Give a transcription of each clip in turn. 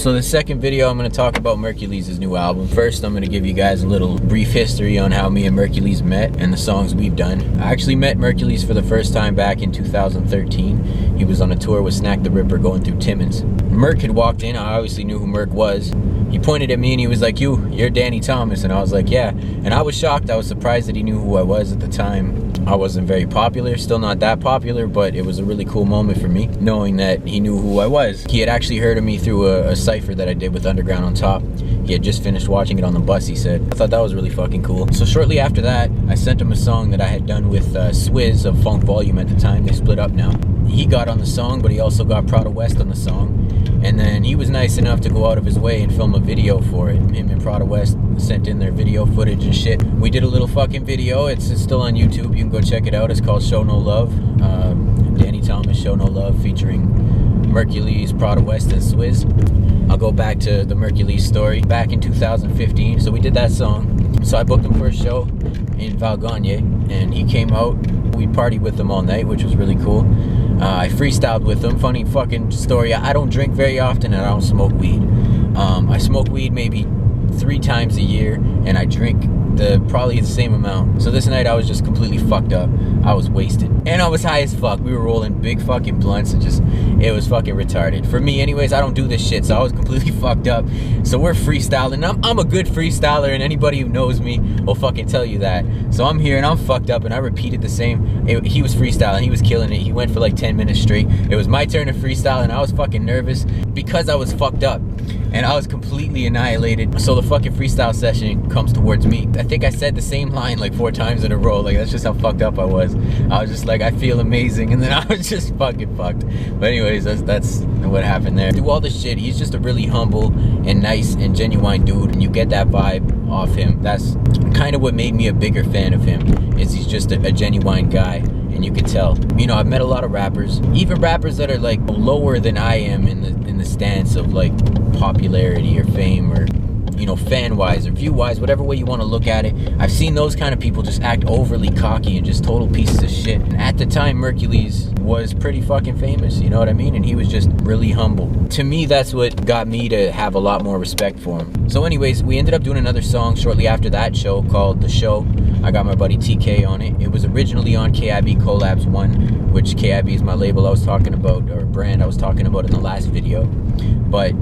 So the second video, I'm going to talk about Merkules' new album. First, I'm going to give you guys a little brief history on how me and Merkules met and the songs we've done. I actually met Merkules for the first time back in 2013. He was on a tour with Snack the Ripper going through Timmins. Merk had walked in. I obviously knew who Merk was. He pointed at me and he was like, you're Danny Thomas. And I was like, yeah. And I was shocked. I was surprised that he knew who I was at the time. I wasn't very popular, still not that popular, but it was a really cool moment for me, knowing that he knew who I was. He had actually heard of me through a cypher that I did with Underground on Top. He had just finished watching it on the bus, he said. I thought that was really fucking cool. So shortly after that, I sent him a song that I had done with Swizz of Funk Volume at the time. They split up now. He got on the song, but he also got Prada West on the song. And then he was nice enough to go out of his way and film a video for it. Him and Prada West sent in their video footage and shit. We did a little fucking video. It's still on YouTube. You can go check it out. It's called Show No Love. Danny Thomas, Show No Love, featuring Merkules, Prada West, and Swizz. I'll go back to the Merkules story. Back in 2015, so we did that song. So I booked him for a show in Val Gagne, and he came out. We partied with him all night, which was really cool. I freestyled with him. Funny fucking story. I don't drink very often and I don't smoke weed. I smoke weed maybe 3 times a year and I drink probably the same amount. So this night I was just completely fucked up. I was wasted. And I was high as fuck. We were rolling big fucking blunts and it was fucking retarded. For me anyways, I don't do this shit, so I was completely fucked up. So we're freestyling. I'm a good freestyler and anybody who knows me will fucking tell you that. So I'm here and I'm fucked up and I repeated the same. He was freestyling, he was killing it. He went for like 10 minutes straight. It was my turn to freestyle and I was fucking nervous because I was fucked up. And I was completely annihilated. So the fucking freestyle session comes towards me. I think I said the same line like 4 times in a row. Like, that's just how fucked up I was. I was just like, I feel amazing. And then I was just fucking fucked. But anyways, that's what happened there. Through all this shit, he's just a really humble and nice and genuine dude. And you get that vibe off him. That's kind of what made me a bigger fan of him. Is he's just a genuine guy. And you can tell. You know, I've met a lot of rappers. Even rappers that are like lower than I am in the stance of like popularity or fame or, you know, fan-wise or view-wise, whatever way you want to look at it. I've seen those kind of people just act overly cocky and just total pieces of shit. And at the time, Merkules was pretty fucking famous, you know what I mean? And he was just really humble. To me, that's what got me to have a lot more respect for him. So anyways, we ended up doing another song shortly after that show called The Show. I got my buddy TK on it. It was originally on KIB Collabs 1, which KIB is my label I was talking about, or brand I was talking about in the last video. But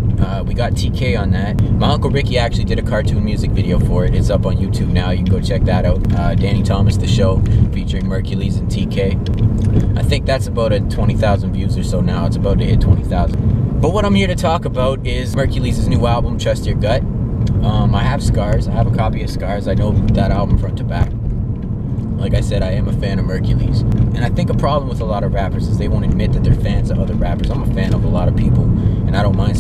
we got TK on that. My Uncle Ricky actually did a cartoon music video for it. It's up on YouTube now. You can go check that out. Danny Thomas, The Show, featuring Merkules and TK. I think that's about at 20,000 views or so now. It's about to hit 20,000. But what I'm here to talk about is Merkules' new album, Trust Your Gut. I have Scars. I have a copy of Scars. I know that album front to back. Like I said, I am a fan of Merkules. And I think a problem with a lot of rappers is they won't admit that they're fans of other rappers. I'm a fan of a lot of people, and I don't mind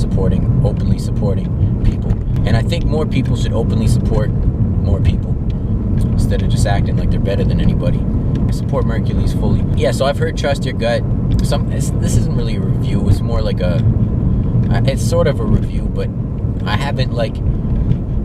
openly supporting people. And I think more people should openly support more people instead of just acting like they're better than anybody. I support Merkules fully. Yeah, so I've heard Trust Your Gut. This isn't really a review. It's more like it's sort of a review, but I haven't like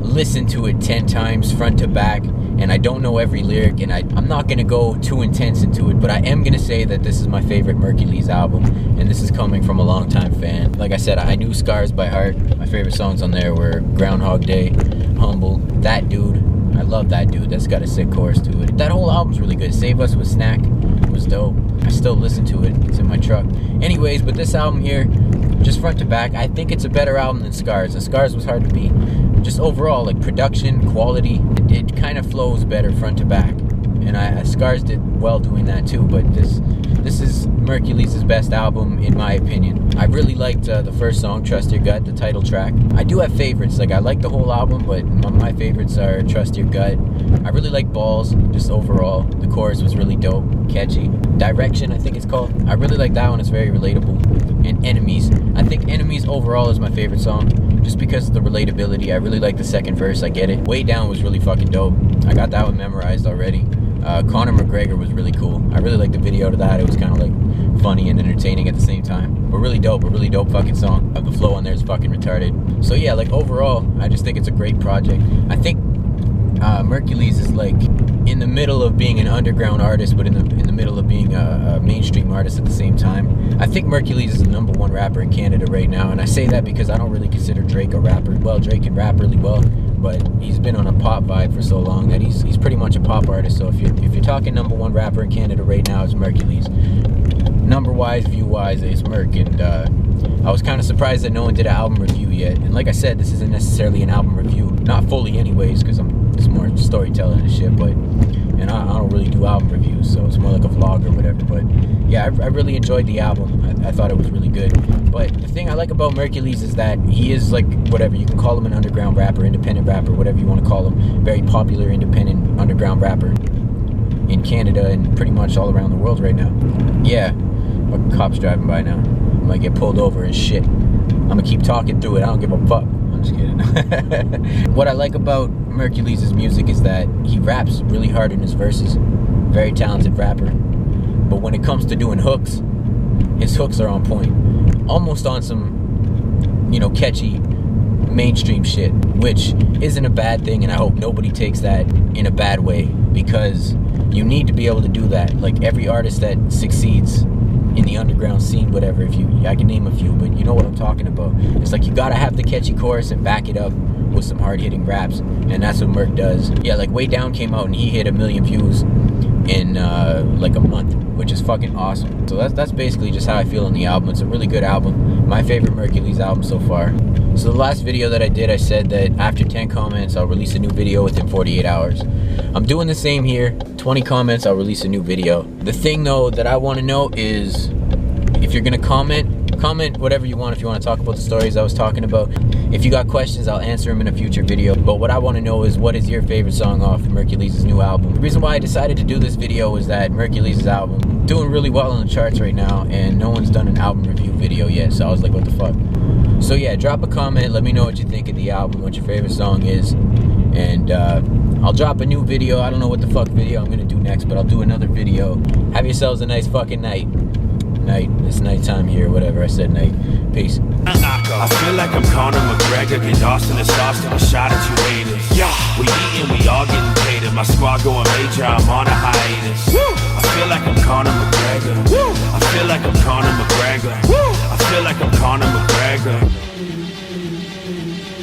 listened to it 10 times front to back, and I don't know every lyric, and I'm not gonna go too intense into it, but I am gonna say that this is my favorite Merkules album, and this is coming from a longtime fan. Like I said, I knew Scars by heart. My favorite songs on there were Groundhog Day, Humble, That Dude. I love That Dude. That's got a sick chorus to it. That whole album's really good. Save Us with Snack was dope. I still listen to it. It's in my truck. Anyways, but this album here, just front to back, I think it's a better album than Scars. And Scars was hard to beat. Just overall, like production, quality, it kind of flows better front to back. And Scars did well doing that too, but this is Merkules' best album in my opinion. I really liked the first song, Trust Your Gut, the title track. I do have favorites. Like, I like the whole album, but my favorites are Trust Your Gut. I really like Balls, just overall. The chorus was really dope, catchy. Direction, I think it's called. I really like that one. It's very relatable. And Enemies. I think Enemies overall is my favorite song, just because of the relatability. I really like the second verse. I get it. Way Down was really fucking dope. I got that one memorized already. Conor McGregor was really cool. I really liked the video to that. It was kind of like funny and entertaining at the same time. But really dope. A really dope fucking song. The flow on there is fucking retarded. So yeah, like overall, I just think it's a great project. I think Merkules is like in the middle of being an underground artist, but in the middle of being a mainstream artist at the same time. I think Merkules is the #1 rapper in Canada right now, and I say that because I don't really consider Drake a rapper. Well, Drake can rap really well, but he's been on a pop vibe for so long that he's pretty much a pop artist. So if you're talking #1 rapper in Canada right now, it's Merkules. Number-wise, view-wise, it's Merk, and I was kind of surprised that no one did an album review yet. And like I said, this isn't necessarily an album review, not fully anyways, because it's more storytelling and shit. But and I don't really do album reviews, so it's more like a vlog or whatever. But yeah, I really enjoyed the album. I thought it was really good. But the thing I like about Merkules is that he is like whatever you can call him, an underground rapper, independent rapper, whatever you want to call him. Very popular independent underground rapper in Canada and pretty much all around the world right now. Yeah, a cop's driving by now. I might get pulled over and shit. I'm gonna keep talking through it. I don't give a fuck. I'm just kidding. What I like about Merkules' music is that he raps really hard in his verses. Very talented rapper. But when it comes to doing hooks, his hooks are on point. Almost on some, you know, catchy mainstream shit, which isn't a bad thing, and I hope nobody takes that in a bad way, because you need to be able to do that. Like every artist that succeeds in the underground scene, whatever, I can name a few, but you know what I'm talking about. It's like you gotta have the catchy chorus and back it up with some hard-hitting raps, and that's what Merk does. Yeah, like Way Down came out and he hit 1 million views in like a month, which is fucking awesome. So that's basically just how I feel on the album. It's a really good album. My favorite Merkules album so far. So the last video that I did, I said that after 10 comments, I'll release a new video within 48 hours. I'm doing the same here. 20 comments, I'll release a new video. The thing though that I want to know is, if you're gonna comment whatever you want. If you want to talk about the stories I was talking about, if you got questions, I'll answer them in a future video. But what I want to know is, what is your favorite song off Merkules' new album? The reason why I decided to do this video is that Merkules' album doing really well on the charts right now, and no one's done an album review video yet, so I was like, what the fuck. So yeah, drop a comment, let me know what you think of the album, what your favorite song is, and I'll drop a new video. I don't know what the fuck video I'm gonna do next, but I'll do another video. Have yourselves a nice fucking night. It's nighttime here, whatever, I said night. Peace. I feel like I'm Conor McGregor, get lost in the sauce, take a shot at you haters. Yeah, we eating, we all getting paid. My squad going major, I'm on a hiatus. Woo! I feel like I'm Conor McGregor. Woo! I feel like I'm Conor McGregor. Woo!